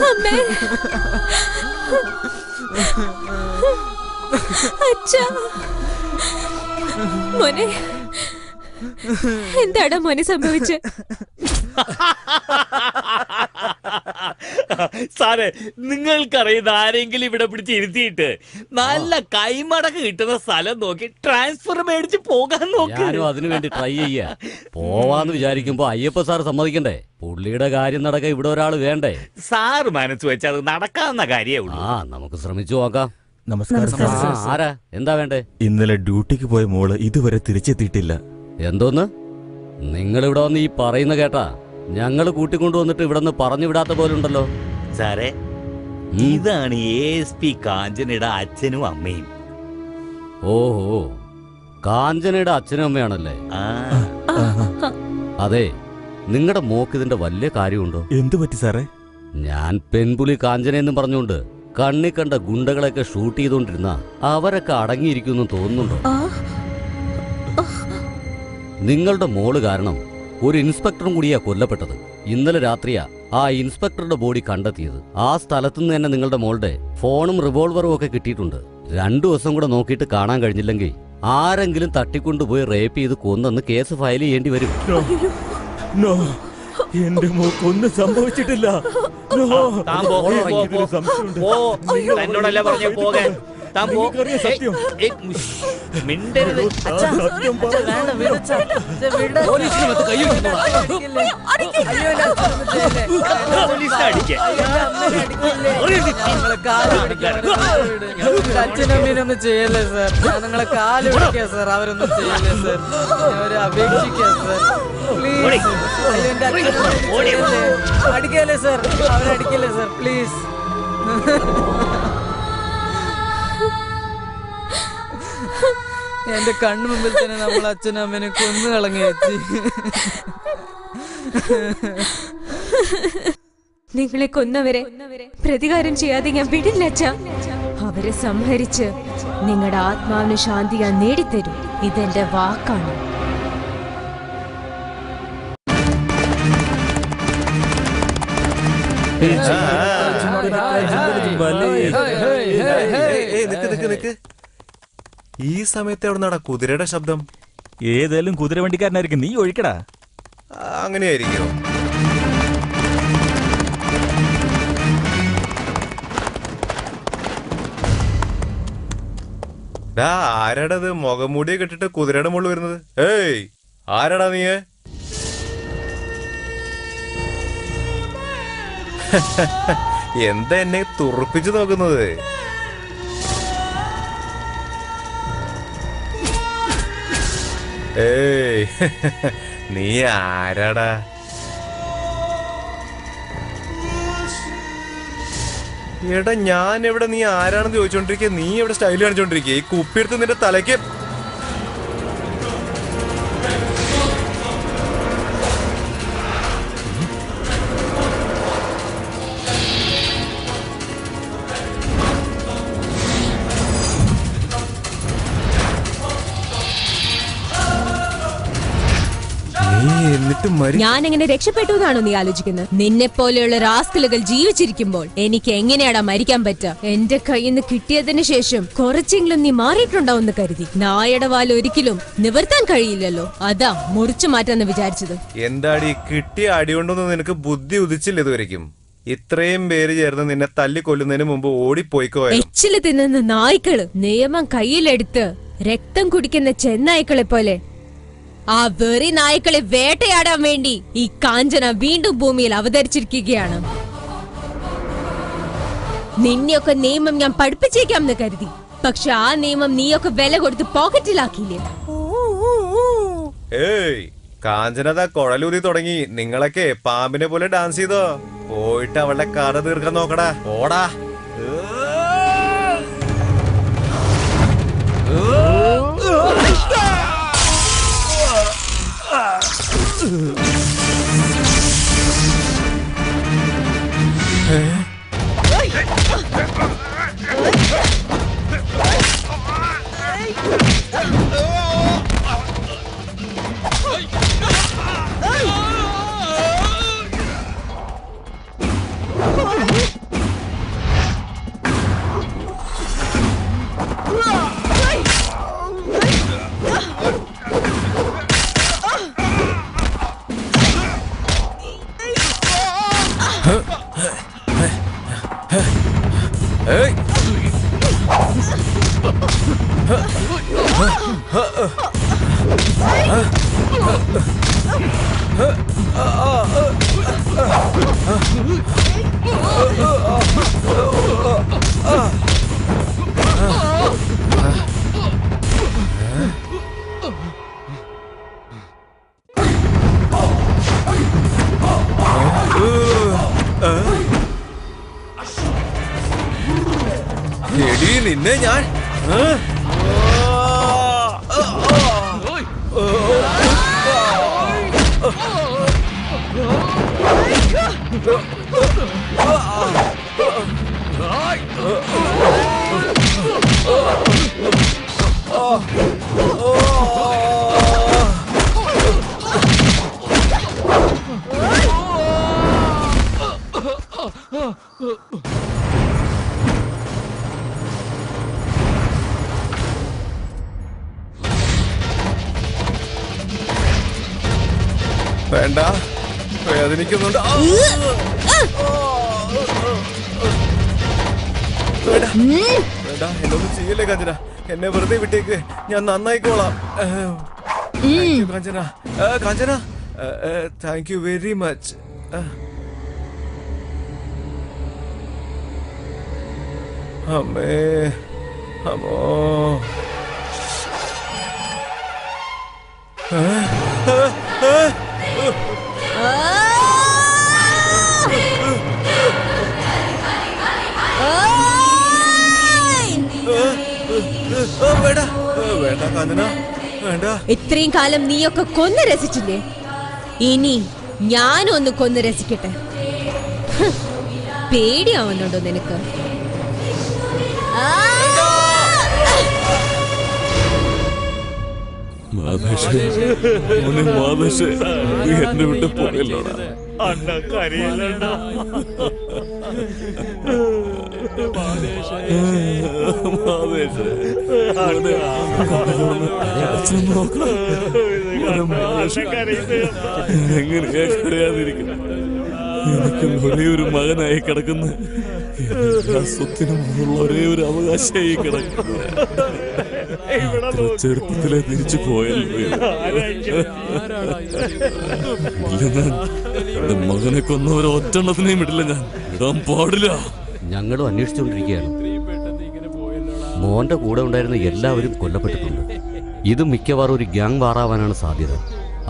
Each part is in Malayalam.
അമ്മേ, അച്ഛാ, മോനെ, എന്താടാ മോനെ സംഭവിച്ചത്? സാറേ, നിങ്ങൾക്കറിയുന്ന ആരെങ്കിലും ഇവിടെ പിടിച്ച് ഇരുത്തിയിട്ട് നല്ല കൈമടക്ക് കിട്ടുന്ന സ്ഥലം നോക്കി ട്രാൻസ്ഫർ മേടിച്ച് പോകാൻ നോക്കി. അതിനു വേണ്ടി ട്രൈ ചെയ്യാ. പോവാന്ന് വിചാരിക്കുമ്പോ അയ്യപ്പ സാർ സമ്മതിക്കണ്ടേ? പുള്ളിയുടെ കാര്യം നടക്കാൻ ഇവിടെ ഒരാൾ വേണ്ടേ? സാറ് മനസ്സ് വെച്ച് അത് നടക്കാവുന്ന കാര്യമേ ഉള്ളൂ. നമുക്ക് ശ്രമിച്ചു നോക്കാം. നമസ്കാരം. ആരാ? എന്താ വേണ്ടേ? ഇന്നലെ ഡ്യൂട്ടിക്ക് പോയ മോള് ഇതുവരെ തിരിച്ചെത്തിയിട്ടില്ല. എന്തോന്ന്? നിങ്ങളിവിടെ വന്ന് ഈ പറയുന്ന കേട്ടാ ഞങ്ങള് കൂട്ടിക്കൊണ്ടുവന്നിട്ട് ഇവിടെ നിന്ന് പറഞ്ഞു വിടാത്ത പോലുണ്ടല്ലോ. സാറേ, ഇതാണ് ASP കാഞ്ചനയുടെ അച്ഛനും അമ്മയും. ഓഹോ, കാഞ്ചനയുടെ അച്ഛനും അമ്മയാണല്ലേ? അതെ, നിങ്ങളുടെ മോക്ക് ഇതിന്റെ വലിയ കാര്യമുണ്ടോ? എന്തു പറ്റി സാറേ? ഞാൻ പെൺപുലി കാഞ്ചനയെന്നും പറഞ്ഞുകൊണ്ട് കണ്ണി കണ്ട ഗുണ്ടകളൊക്കെ ഷൂട്ട് ചെയ്തോണ്ടിരുന്ന അവരൊക്കെ അടങ്ങിയിരിക്കുന്നു തോന്നുന്നുണ്ടോ? നിങ്ങളുടെ മോള് കാരണം ഒരു ഇൻസ്പെക്ടറും കൂടിയാ കൊല്ലപ്പെട്ടത്. ഇന്നലെ രാത്രിയാ ആ ഇൻസ്പെക്ടറുടെ ബോഡി കണ്ടെത്തിയത്. ആ സ്ഥലത്തുനിന്ന് തന്നെ നിങ്ങളുടെ മോളുടെ ഫോണും റിവോൾവറും ഒക്കെ കിട്ടിയിട്ടുണ്ട്. 2 ദിവസം കൂടെ നോക്കിയിട്ട് കാണാൻ കഴിഞ്ഞില്ലെങ്കിൽ ആരെങ്കിലും തട്ടിക്കൊണ്ടുപോയി റേപ്പ് ചെയ്ത് കൊന്നെന്ന് കേസ് ഫയൽ ചെയ്യേണ്ടി വരും. എന്റെ മോക്കൊന്നും സംഭവിച്ചിട്ടില്ല. എന്നോടല്ല പറഞ്ഞ പോകാൻ. മിണ്ടരുത്. അച്ഛനമ്മീനൊന്നും ചെയ്യല്ലേ സാർ, നിങ്ങളെ കാല് പിടിക്കാം സാർ, അവരൊന്നും ചെയ്യല്ലേ സാർ, അവരെ അപേക്ഷിക്കാം സാർ, പ്ലീസ്. അടിക്കല്ലേ സാർ, അവരടിക്കല്ലേ സാർ, പ്ലീസ്. എന്റെ കണ്ണു മുമ്പിൽ തന്നെ നമ്മൾ അച്ഛനും അമ്മേനെ കൊന്നു കളഞ്ഞു വെച്ച്. നിങ്ങളെ കൊന്നവരെ പ്രതികാരം ചെയ്യാതെ ഞാൻ വിടില്ല അച്ഛാ. അവരെ സംഹരിച്ച് നിങ്ങളുടെ ആത്മാവിന് ശാന്തി ഞാൻ നേടിത്തരും. ഇതെന്റെ വാക്കാണ്. ഈ സമയത്ത് എവിടെ നടാ കുതിരയുടെ ശബ്ദം? ഏതായാലും കുതിര വണ്ടിക്കാരനായിരിക്കും, നീ ഒഴിക്കടാ. അങ്ങനെയായിരിക്കും. ആരാടത് മുഖംമൂടിയെ കെട്ടിട്ട് കുതിരയുടെ മുകളിൽ വരുന്നത്? ഏയ്, ആരാടാ നീ? എന്താ എന്നെ തുറപ്പിച്ചു നോക്കുന്നത്? ഏയ്, നീ ആരാടാ? എടാ, ഞാൻ എവിടെ, നീ ആരാണെന്ന് ചോദിച്ചോണ്ടിരിക്കുക, നീ എവിടെ സ്റ്റൈൽ കാണിച്ചോണ്ടിരിക്കുക? ഈ കുപ്പിയെടുത്ത് നിന്റെ തലയ്ക്ക്. ഞാൻ എങ്ങനെ രക്ഷപ്പെട്ടു എന്നാണോ നീ ആലോചിക്കുന്നത്? നിന്നെ പോലെയുള്ള റാസ്കലുകൾ ജീവിച്ചിരിക്കുമ്പോൾ എനിക്ക് എങ്ങനെയാടാ മരിക്കാൻ പറ്റുക? എന്റെ കയ്യിൽ നിന്ന് കിട്ടിയതിനു ശേഷം കുറച്ചെങ്കിലും നീ മാറിയിട്ടുണ്ടാവുമെന്ന് കരുതി. നായയുടെ വാൽ ഒരിക്കലും നിവർത്താൻ കഴിയില്ലല്ലോ, അതാ മുറിച്ചു മാറ്റാന്ന് വിചാരിച്ചത്. എന്താടി, കിട്ടിയ അടികൊണ്ടൊന്നും നിനക്ക് ബുദ്ധി ഉദിച്ചില്ല ഇതുവരെയ്ക്കും? ഇത്രയും പേര് ചേർന്ന് നിന്നെ തല്ലിക്കൊല്ലുന്നതിന് മുമ്പ് ഓടിപ്പോയിക്കോ. എച്ചില് തിന്നുന്ന നായ്ക്കള് നിയമം കയ്യിലെടുത്ത് രക്തം കുടിക്കുന്ന ചെന്നായ്ക്കളെ പോലെ ആ വെറി നായ്ക്കളെ വേട്ടയാടാൻ വേണ്ടി ഈ കാഞ്ചന വീണ്ടും ഭൂമിയിൽ അവതരിച്ചിരിക്കുകയാണ്. നിന്നെയൊക്കെ നിയമം ഞാൻ പഠിപ്പിച്ചേക്കാമെന്ന് കരുതി, പക്ഷെ ആ നിയമം നീയൊക്കെ വില കൊടുത്ത് പോക്കറ്റിലാക്കിയില്ലേ? ഏയ്, കാഞ്ചനത കുഴലൂരി തുടങ്ങി. നിങ്ങളൊക്കെ പാമ്പിനെ പോലെ ഡാൻസ് ചെയ്തോ? പോയിട്ട് അവളുടെ കഥ തീർക്കാൻ നോക്കടാ, ഓടാ. ഏയ്. എടീ നിന്നെ ഞാൻ വേണ്ട, വേദനിക്കുന്നുണ്ട്. വേണ്ട, എന്നൊന്നും ചെയ്യല്ലേ കാഞ്ചന. എന്നെ വെറുതെ വിട്ടേക്ക്, ഞാൻ നന്നായിക്കോളാം. കാഞ്ചന, കാഞ്ചന, താങ്ക് യു വെരി മച്ച്. അമ്മേ, അമ്മോ. വേണ്ട, വേണ്ട കാഞ്ചന, വേണ്ട. ഇത്രയും കാലം നീയൊക്കെ കൊന്നു രസിച്ചില്ലേ? ഇനി ഞാനും ഒന്ന് കൊന്നു രസിക്കട്ടെ. പേടിയാവുന്നുണ്ടോ നിനക്ക്? എന്നെ വിട്ട് പോയല്ലോടാ. അണ്ണ കരയില്ലണ്ട. എങ്ങനെയാ കരയാതിരിക്കുന്നു? എനിക്ക് ഒരേ ഒരു മകനായി കിടക്കുന്ന, എല്ലാ സ്വത്തിനും ഒരേ ഒരു അവകാശമായി കിടക്കുന്നു. ചെറുപ്പത്തിലെ തിരിച്ചു പോയല്ലോ. ഇല്ല, ഞാൻ എന്റെ മകനെ കൊന്നവരെ ഒറ്റെണ്ണത്തിനെയും വിടില്ല. ഞാൻ ഇടാൻ പാടില്ല. ഞങ്ങളും അന്വേഷിച്ചുകൊണ്ടിരിക്കുകയാണ്. മോന്റെ കൂടെ ഉണ്ടായിരുന്ന എല്ലാവരും കൊല്ലപ്പെട്ടിട്ടുണ്ട്. ഇത് മിക്കവാറും ഒരു ഗ്യാങ് വാറാവാനാണ് സാധ്യത.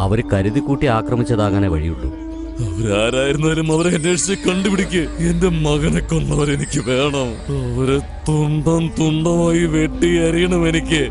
അവര് കരുതിക്കൂട്ടി ആക്രമിച്ചതാകാനേ വഴിയുള്ളൂ. അവരാരായിരുന്നാലും അവരെ അന്വേഷിച്ച് കണ്ടുപിടിക്ക്. എന്റെ മകനെ കൊന്നവരെനിക്ക് വേണം. അവരെ തുണ്ടം തുണ്ടമായി വെട്ടി അരിയണം എനിക്ക്.